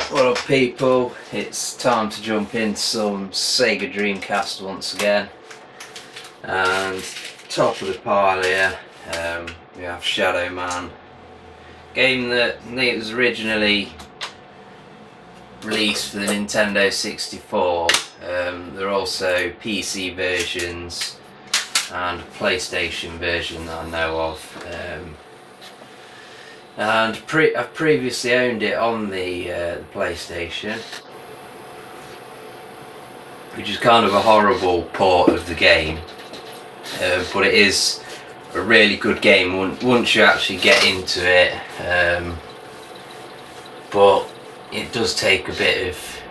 What up people, it's time to jump into some Sega Dreamcast once again, and top of the pile here we have Shadow Man, game that I think was originally released for the Nintendo 64. There are also PC versions and a PlayStation version that I know of. And I've previously owned it on the PlayStation, which is kind of a horrible port of the game, but it is a really good game once you actually get into it. But it does take a bit of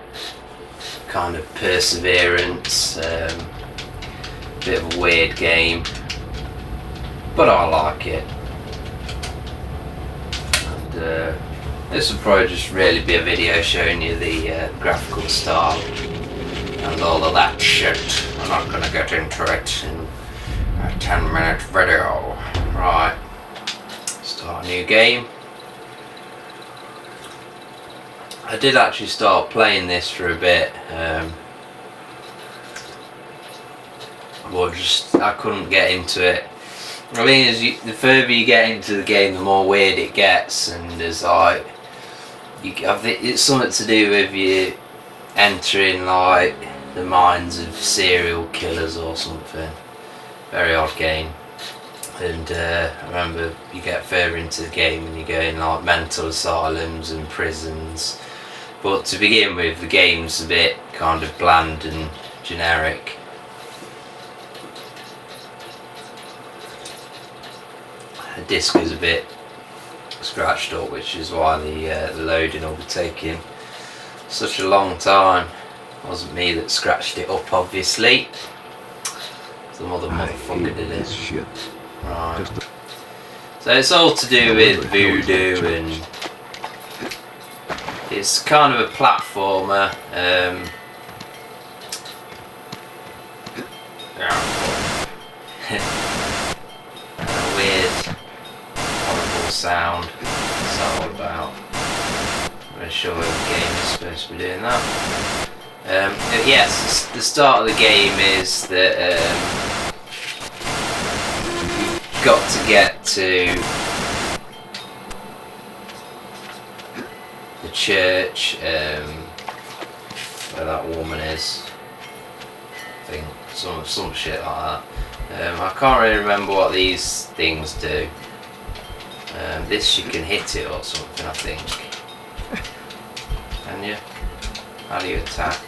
kind of perseverance, bit of a weird game, but I like it. This will probably just really be a video showing you the graphical style and all of that shit. I'm not going to get into it in a 10-minute video. Right, start a new game. I did actually start playing this for a bit, but I couldn't get into it. I mean, the further you get into the game, the more weird it gets, and there's like, I think it's something to do with you entering like the minds of serial killers or something. Very odd game. And I remember you get further into the game and you go in like mental asylums and prisons. But to begin with, the game's a bit kind of bland and generic. The disc is a bit scratched up, which is why the loading will be taking such a long time. It wasn't me that scratched it up, obviously. Some other motherfucker did it. Shit. Right. So it's all to do with voodoo, and it's kind of a platformer. Weird, horrible sound. It's all about. I'm not sure whether the game is supposed to be doing that. Yes, the start of the game is that you've got to get to the church where that woman is. I think some shit like that. I can't really remember what these things do. This, you can hit it or something, I think. Can you? How do you attack?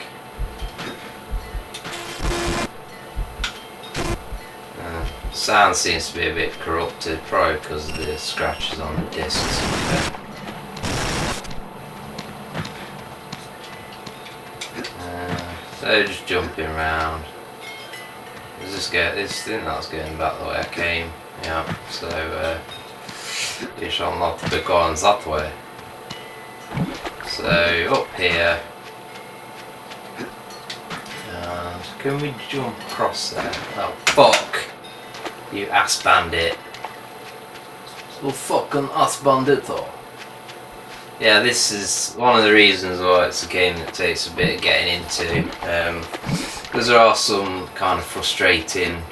Sound seems to be a bit corrupted, probably because of the scratches on the disc or something. So just jumping around. Does this thing that's going back the way I came? Yeah, so you shall not be going that way. So up here, and can we jump across there? Oh fuck! You ass bandit! So fucking ass bandit though. Yeah, this is one of the reasons why it's a game that takes a bit of getting into, because there are some kind of frustrating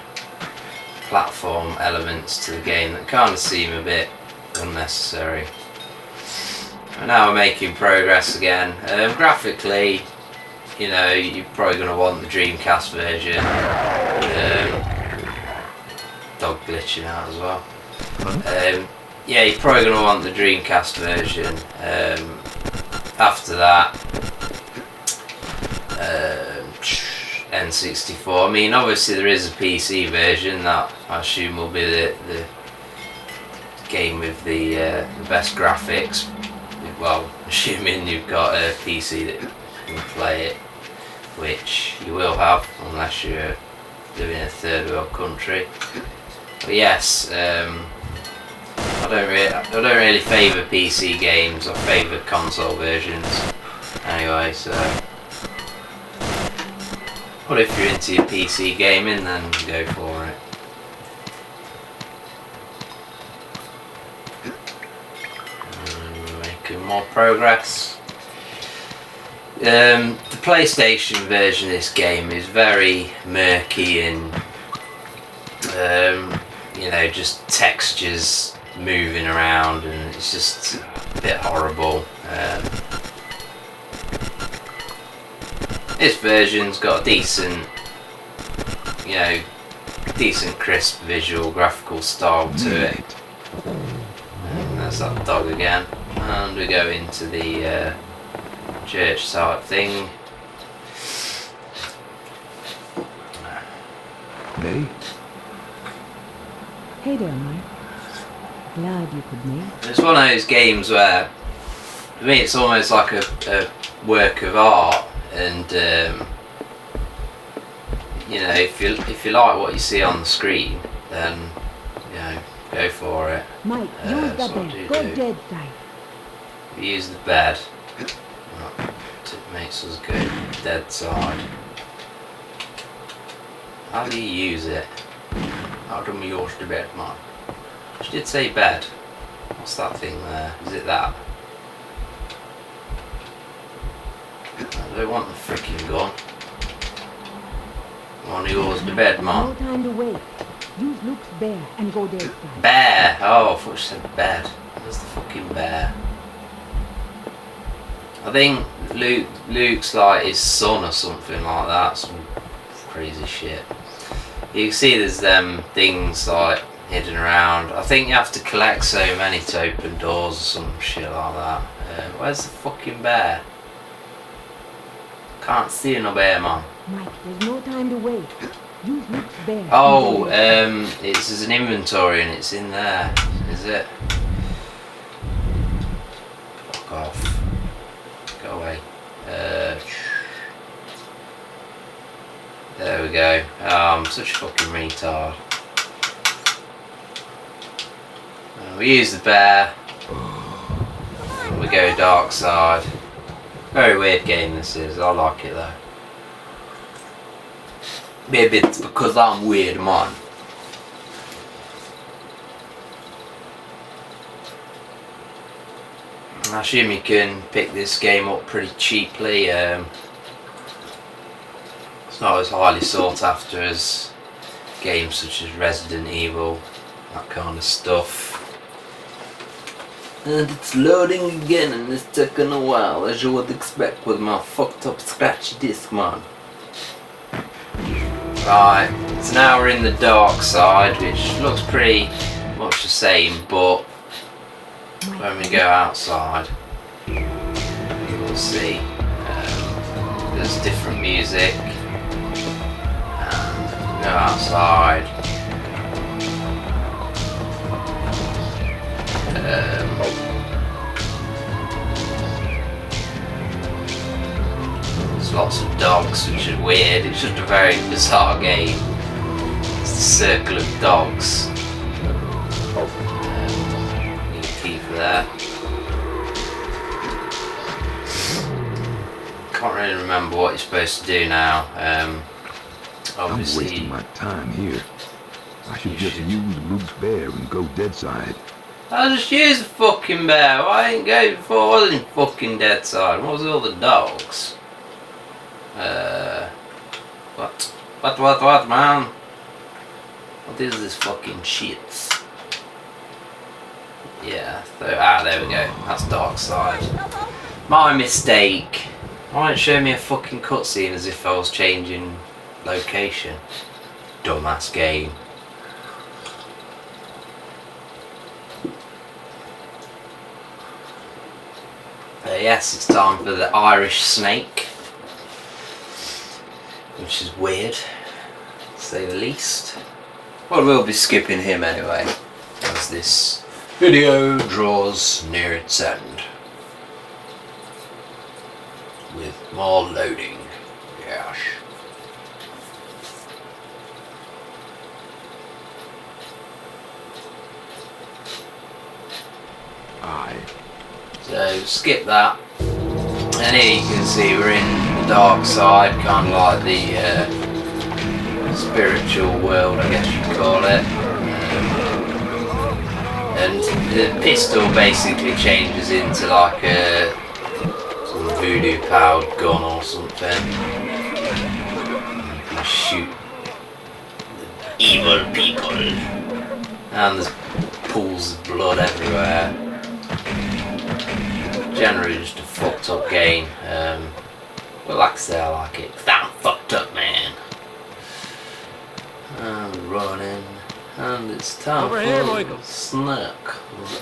platform elements to the game that kind of seem a bit unnecessary. And now we're making progress again. Graphically, you know, you're probably going to want the Dreamcast version. Dog glitching out as well. Yeah, you're probably going to want the Dreamcast version. After that, N64. I mean, obviously there is a PC version that I assume will be the game with the best graphics. Well, assuming you've got a PC that can play it, which you will have unless you're living in a third world country. But yes, I don't really favour PC games. I favour console versions anyway, so. But if you're into your PC gaming, then go for it. Making more progress. The PlayStation version of this game is very murky and you know, just textures moving around, and it's just a bit horrible. This version's got a decent, you know, decent crisp visual graphical style to it. And there's that dog again, and we go into the church type thing. May? Hey there, Mike. Glad you could make it. It's one of those games where, for me, it's almost like a work of art, and you know, if you like what you see on the screen, then you know, go for it. Mike, use the bed. Go dead side. Use the bed. It makes us go dead side. How do you use it? How do we use the bed, man? She did say bed. What's that thing there? Is it that? I don't want the freaking gun. I want to use the bed, man. No time to wait. Use Luke's bear and go dead side. Bear! Oh, I thought she said bed. Where's the fucking bear? I think Luke's like his son or something like that. Some crazy shit. You can see there's them things like hidden around. I think you have to collect so many to open doors or some shit like that. Where's the fucking bear? Can't see no bear, man. Mike, there's no time to wait. Use Luke's bear. Oh, it's as an inventory and it's in there. Is it? Fuck off. Go away. There we go. Oh, I'm such a fucking retard. We use the bear. We go dark side. Very weird game this is. I like it though. Maybe it's because I'm weird, man. I assume you can pick this game up pretty cheaply. It's not as highly sought after as games such as Resident Evil, that kind of stuff. And it's loading again and it's taking a while, as you would expect with my fucked up scratchy disc, man. Right, so now we're in the dark side, which looks pretty much the same, but when we go outside, you'll see there's different music. And go outside. There's lots of dogs, which is weird. It's just a very bizarre game. It's the circle of dogs. Need a key for that. Can't really remember what you're supposed to do now. Obviously, I'm wasting my time here. I should just use Luke's bear and go dead side. I'll just use the fucking bear. Why I didn't go before I was in fucking dead side? What was all the dogs? What, man? What is this fucking shit? Yeah, so, there we go. That's dark side. My mistake. Why don't show me a fucking cutscene as if I was changing location? Dumbass game. Yes, it's time for the Irish snake, which is weird, to say the least. Well, we'll be skipping him anyway, as this video draws near its end. With more loading. Yes. Aye. So skip that, and here you can see we're in the dark side, kind of like the spiritual world, I guess you'd call it. And the pistol basically changes into like a some voodoo powered gun or something. You can shoot the evil people. And there's pools of blood everywhere. Generally just a fucked up game. But like I say, I like it. That fucked up, man. I'm running. And it's time Over for here, a Michael. snack.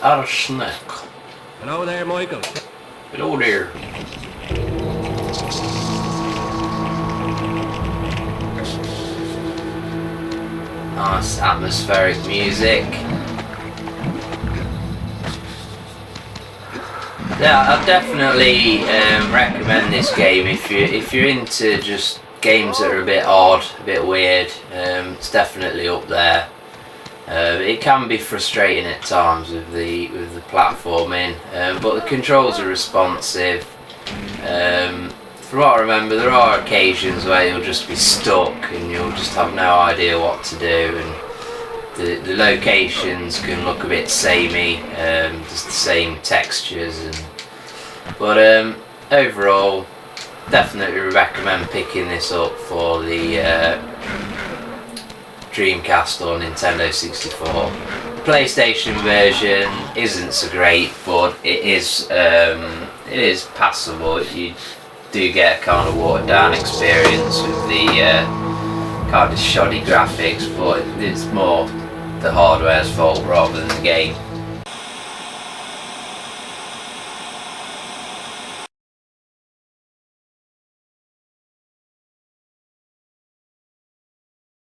Out of snack. Hello there, Michael. Hello there. Nice atmospheric music. Yeah, I'd definitely recommend this game if you're into just games that are a bit odd, a bit weird. It's definitely up there. It can be frustrating at times with the platforming, but the controls are responsive. From what I remember, there are occasions where you'll just be stuck and you'll just have no idea what to do, and the locations can look a bit samey, just the same textures, but overall, definitely recommend picking this up for the Dreamcast or Nintendo 64. The PlayStation version isn't so great, but it is passable. You do get a kind of watered down experience with the kind of shoddy graphics, but it's more the hardware's fault rather than the game.